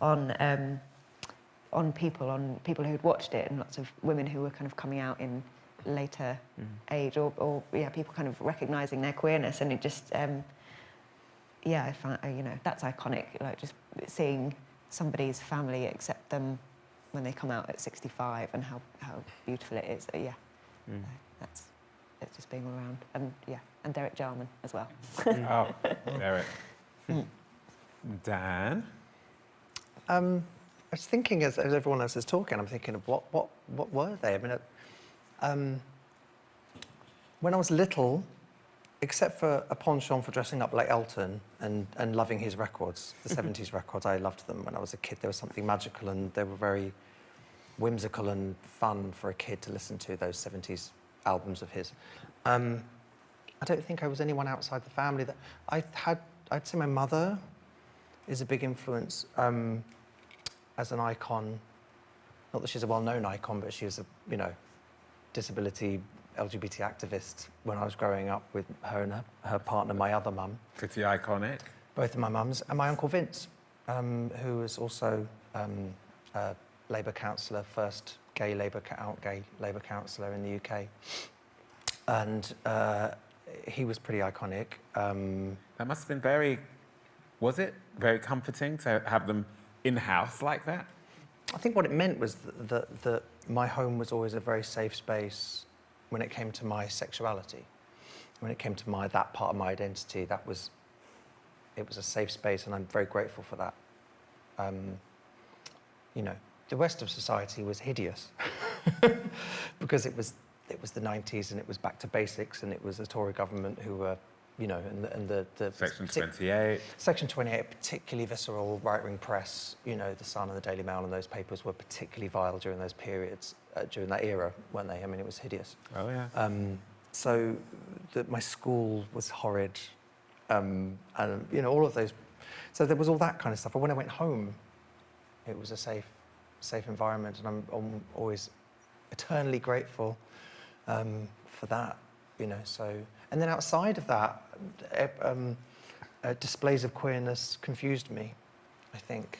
on people who had watched it, and lots of women who were kind of coming out in later age, or people kind of recognising their queerness, and it just I find, that's iconic, like just seeing somebody's family accept them when they come out at 65, and how beautiful it is. It's just being all around, and Derek Jarman as well. Oh, Derek. Dan? I was thinking as everyone else is talking, I'm thinking of what were they? I mean, when I was little, except for a penchant for dressing up like Elton and loving his records, the 70s records, I loved them when I was a kid. There was something magical, and they were very whimsical and fun for a kid to listen to, those 70s albums of his. I don't think I was anyone outside the family that I'd say my mother is a big influence as an icon. Not that she's a well-known icon, but she was a disability LGBT activist when I was growing up, with her and her partner, my other mum. Pretty iconic. Both of my mums, and my Uncle Vince, who was also a Labour councillor, first gay Labour councillor in the UK. And he was pretty iconic. That must have been very comforting to have them in-house like that? I think what it meant was that my home was always a very safe space when it came to my sexuality. When it came to that part of my identity, it was a safe space, and I'm very grateful for that. The rest of society was hideous because it was the 90s, and it was back to basics, and it was the Tory government who were, and the Section 28. Section 28, particularly visceral right-wing press. The Sun and the Daily Mail and those papers were particularly vile during those periods, during that era, weren't they? I mean, it was hideous. Oh yeah. So my school was horrid, and all of those. So there was all that kind of stuff. But when I went home, it was a safe environment, and I'm always eternally grateful for that. So, and then outside of that, displays of queerness confused me, I think.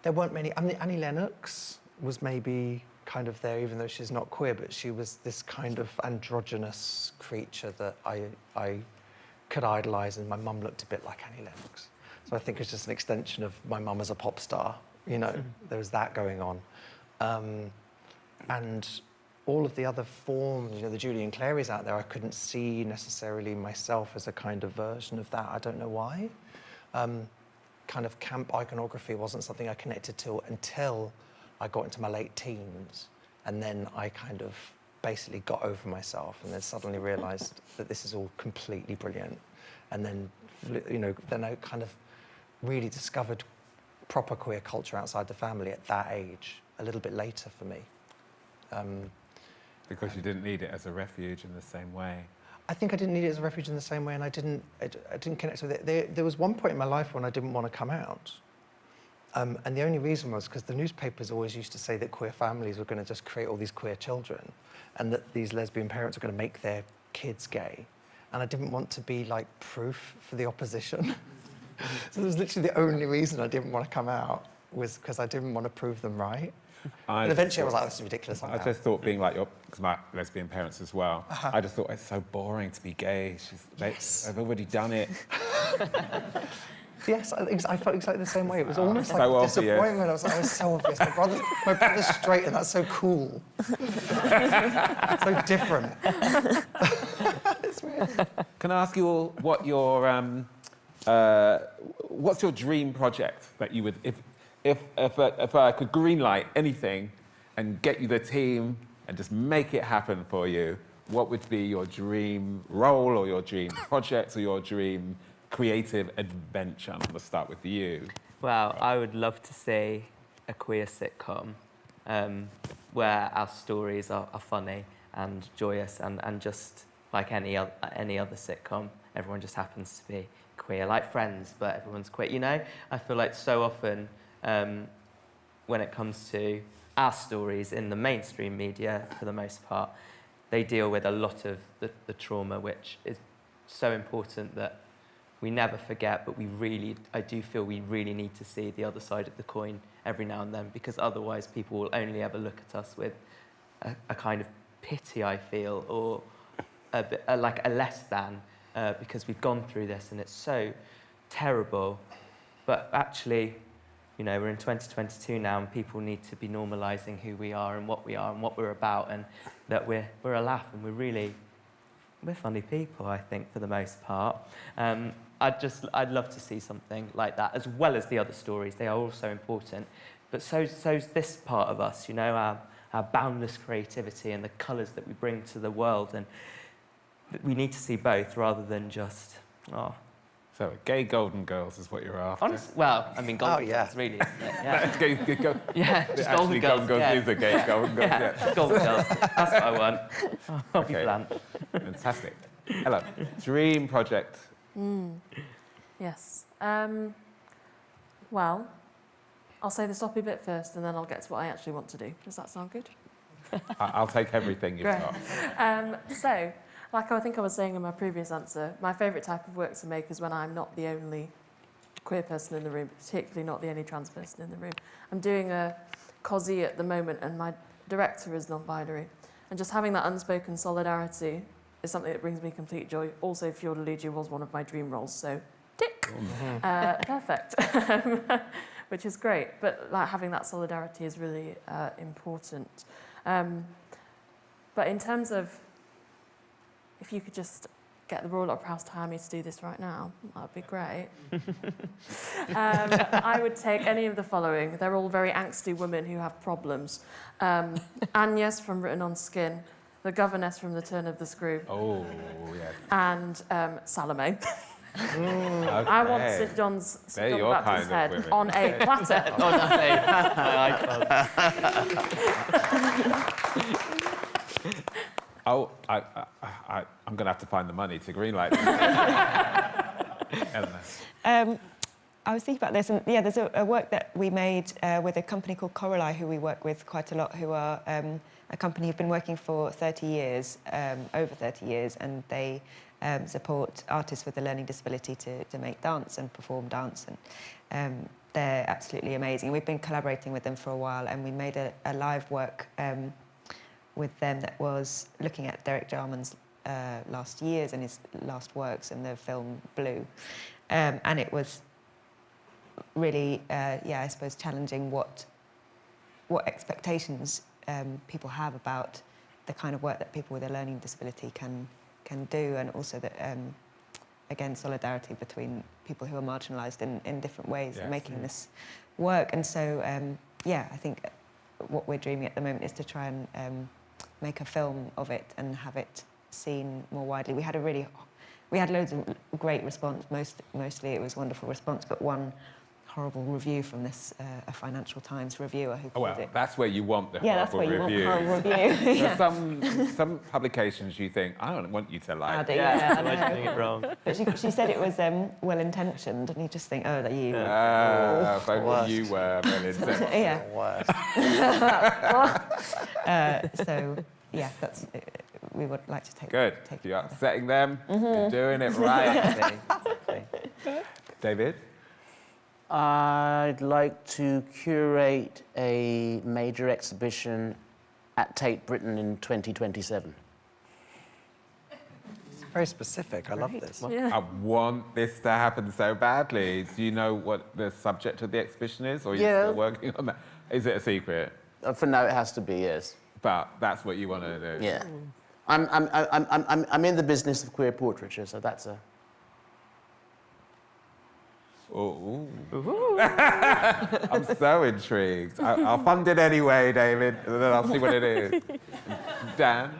There weren't many. I mean, Annie Lennox was maybe kind of there, even though she's not queer, but she was this kind of androgynous creature that I could idolise, and my mum looked a bit like Annie Lennox. So I think it's just an extension of my mum as a pop star. There was that going on. And all of the other forms, the Julian Clarys out there, I couldn't see necessarily myself as a kind of version of that. I don't know why. Kind of camp iconography wasn't something I connected to until I got into my late teens. And then I kind of basically got over myself, and then suddenly realised that this is all completely brilliant. And then, then I kind of really discovered proper queer culture outside the family at that age, a little bit later for me. Because you didn't need it as a refuge in the same way. I think I didn't need it as a refuge in the same way, and I didn't connect with it. There was one point in my life when I didn't want to come out. And the only reason was because the newspapers always used to say that queer families were going to just create all these queer children, and that these lesbian parents were going to make their kids gay. And I didn't want to be like proof for the opposition. So it was literally the only reason I didn't want to come out, was because I didn't want to prove them right. And eventually I was like, this is ridiculous. I just thought being like because my lesbian parents as well, I just thought it's so boring to be gay. They've already done it. Yes, I felt exactly the same way. It was almost like so a obvious. disappointment. I was like, oh, it's so obvious. My brother's straight and that's so cool. So different. It's weird. Can I ask you all what your what's your dream project that you would if I could greenlight anything and get you the team and just make it happen for you, what would be your dream role or your dream project or your dream creative adventure? I'm going to start with you. Well, I would love to see a queer sitcom where our stories are funny and joyous and just like any other sitcom, everyone just happens to be queer, like Friends, but everyone's queer. You know, I feel like so often when it comes to our stories in the mainstream media, for the most part, they deal with a lot of the trauma, which is so important that we never forget, but I do feel we really need to see the other side of the coin every now and then, because otherwise people will only ever look at us with a kind of pity, I feel, or like a less than, because we've gone through this and it's so terrible. But actually, you know, we're in 2022 now and people need to be normalising who we are and what we're about, and that we're a laugh and we're funny people, I think, for the most part. I'd love to see something like that, as well as the other stories. They are also important. But so's this part of us, you know, our boundless creativity and the colours that we bring to the world. And we need to see both rather than just, So gay Golden Girls is what you're after. Well, I mean, Golden Girls, really, isn't it? Yeah, yeah, just Golden Girls. Golden Girls is a gay Golden Girls. Yeah, Golden Girls. That's what I want. I'll be blunt. Fantastic. Ella, dream project. Yes. Well, I'll say the soppy bit first, and then I'll get to what I actually want to do. Does that sound good? I'll take everything you've got. So, like I think I was saying in my previous answer, my favourite type of work to make is when I'm not the only queer person in the room, particularly not the only trans person in the room. I'm doing a COSI at the moment, and my director is non-binary. And just having that unspoken solidarity is something that brings me complete joy. Also, Fiordaligi was one of my dream roles, so tick! Perfect. Which is great, but like having that solidarity is really important. But in terms of, if you could just get the Royal Opera House to hire me to do this right now, that would be great. I would take any of the following. They're all very angsty women who have problems. Agnes from Written on Skin, the Governess from The Turn of the Screw. Oh, yeah. And Salome. Okay. I want St John's They're your Baptist's kind of head women. on a platter. I'm going to have to find the money to greenlight this. Eleanor. I was thinking about this, and yeah, there's a work that we made with a company called Coralie, who we work with quite a lot, who are a company who've been working for 30 years, over 30 years, and they support artists with a learning disability to make dance and perform dance, and they're absolutely amazing. We've been collaborating with them for a while, and we made a live work with them that was looking at Derek Jarman's last years and his last works in the film Blue, and it was really, I suppose, challenging what expectations people have about the kind of work that people with a learning disability can do, and also that, again, solidarity between people who are marginalised in different ways, Yes. making this work. And so, I think what we're dreaming at the moment is to try and make a film of it and have it seen more widely. We had loads of great response. Mostly it was wonderful response, but one horrible review from this a Financial Times reviewer who called it. That's where you want the That's horrible where review. you want horrible review. So some publications you think, I don't want you to like. I Yeah, know. I'm doing it wrong. But she said it was well-intentioned, and you just think, oh, that you... If only you were well-intentioned. Yeah. Worst. So, yeah, that's... we would like to take... Good. Take You're upsetting them. You're doing it right. Exactly. David? I'd like to curate a major exhibition at Tate Britain in 2027. It's very specific. I love this. Yeah. I want this to happen so badly. Do you know what the subject of the exhibition is, or are you still working on that? Is it a secret? For now, it has to be, yes. But that's what you want to do. Yeah. I'm in the business of queer portraiture, so that's a... Oh. I'm so intrigued. I'll fund it anyway, David, and then I'll see what it is. Dan?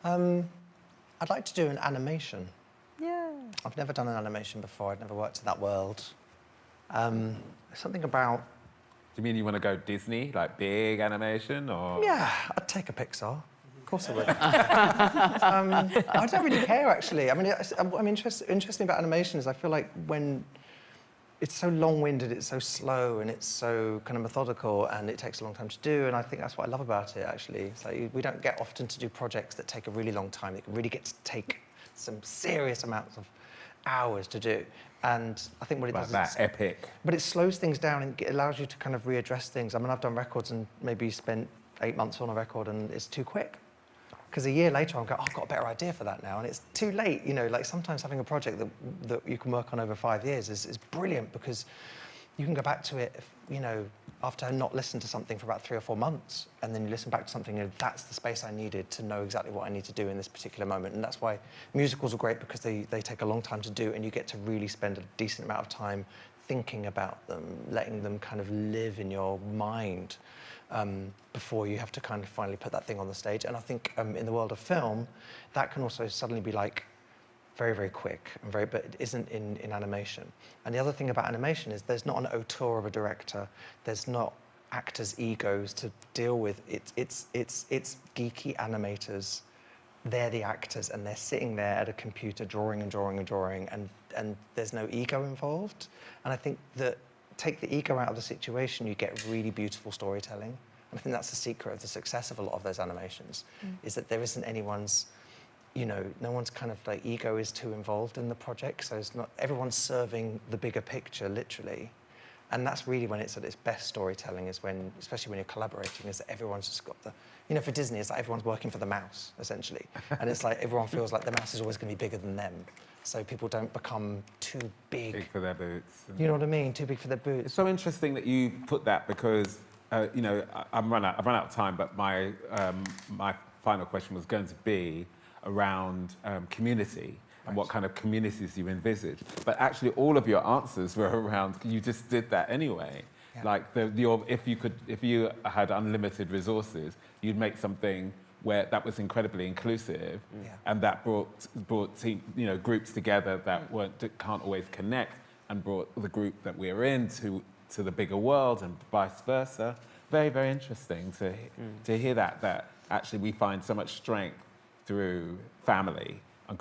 I'd like to do an animation. Yeah. I've never done an animation before. I've never worked in that world. Something about... Do you mean you want to go Disney, like big animation, or...? Yeah, I'd take a Pixar. Of course I would. I don't really care, actually. I mean, interesting about animation is I feel like when it's so long-winded, it's so slow, and it's so kind of methodical, and it takes a long time to do, and I think that's what I love about it, actually. So we don't get often to do projects that take a really long time, that really get to take some serious amounts of hours to do. And I think what it does is epic. But it slows things down and it allows you to kind of readdress things. I mean, I've done records and maybe spent 8 months on a record and it's too quick. Because a year later, I'm going, oh, I've got a better idea for that now. And it's too late, you know, like sometimes having a project that you can work on over 5 years is brilliant because you can go back to it, you know, after not listened to something for about 3 or 4 months, and then you listen back to something and that's the space I needed to know exactly what I need to do in this particular moment. And that's why musicals are great, because they take a long time to do and you get to really spend a decent amount of time thinking about them, letting them kind of live in your mind before you have to kind of finally put that thing on the stage. And I think in the world of film, that can also suddenly be like very, very quick, and but it isn't in animation. And the other thing about animation is there's not an auteur of a director. There's not actors' egos to deal with. It's geeky animators. They're the actors, and they're sitting there at a computer drawing and drawing and drawing, and there's no ego involved. And I think that take the ego out of the situation, you get really beautiful storytelling. And I think that's the secret of the success of a lot of those animations, is that there isn't anyone's, you know, no one's kind of like ego is too involved in the project, so it's not, everyone's serving the bigger picture, literally. And that's really when it's at its best storytelling, is when, especially when you're collaborating, is that everyone's just got the, you know, for Disney, it's like everyone's working for the mouse, essentially. And it's like everyone feels like the mouse is always going to be bigger than them. So people don't become too big. Big for their boots. You know what I mean? Too big for their boots. It's so interesting that you put that, because, you know, I've run out of time, but my final question was going to be around community and what kind of communities you envisage. But actually, all of your answers were around, you just did that anyway. Yeah. Like, if you had unlimited resources, you'd make something where that was incredibly inclusive, and that brought team, you know, groups together that can't always connect, and brought the group that we're in to the bigger world, and vice versa. Very, very interesting to hear that actually we find so much strength through family and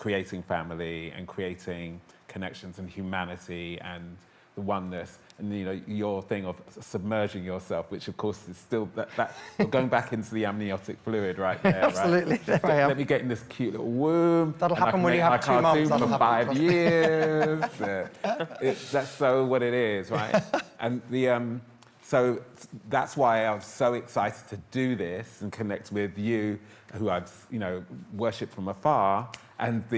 creating connections and humanity and the oneness, and you know, your thing of submerging yourself, which of course is still that you're going back into the amniotic fluid right there. Absolutely. Right? Let me get in this cute little womb. That'll happen when you have 2 months. For 5 years. That's so what it is, right? And so that's why I was so excited to do this and connect with you, who I've, you know, worshipped from afar, and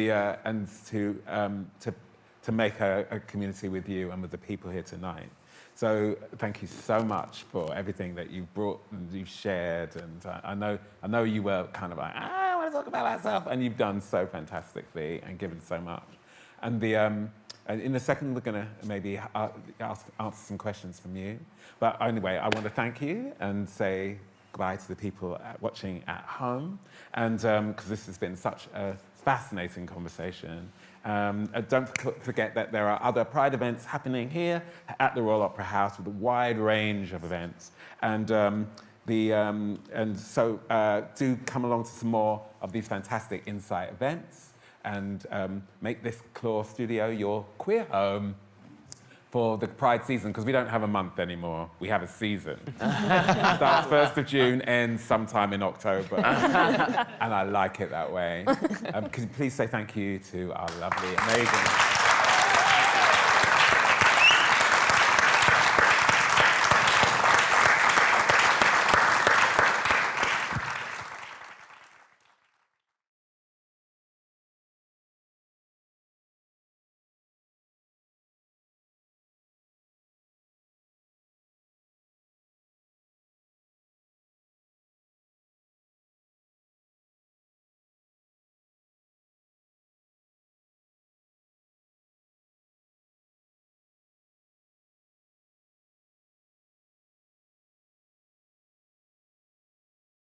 to make a community with you and with the people here tonight. So thank you so much for everything that you've brought and you've shared. And I know you were kind of like, I want to talk about myself, and you've done so fantastically and given so much. And in a second, we're going to maybe answer some questions from you. But anyway, I want to thank you and say goodbye to the people watching at home, and because this has been such a fascinating conversation. Don't forget that there are other Pride events happening here at the Royal Opera House with a wide range of events, and so do come along to some more of these fantastic Insight events, and make this Claw Studio your queer home for the Pride season, because we don't have a month anymore, we have a season. Starts 1st of June, ends sometime in October. And I like it that way. Could you please say thank you to our lovely, amazing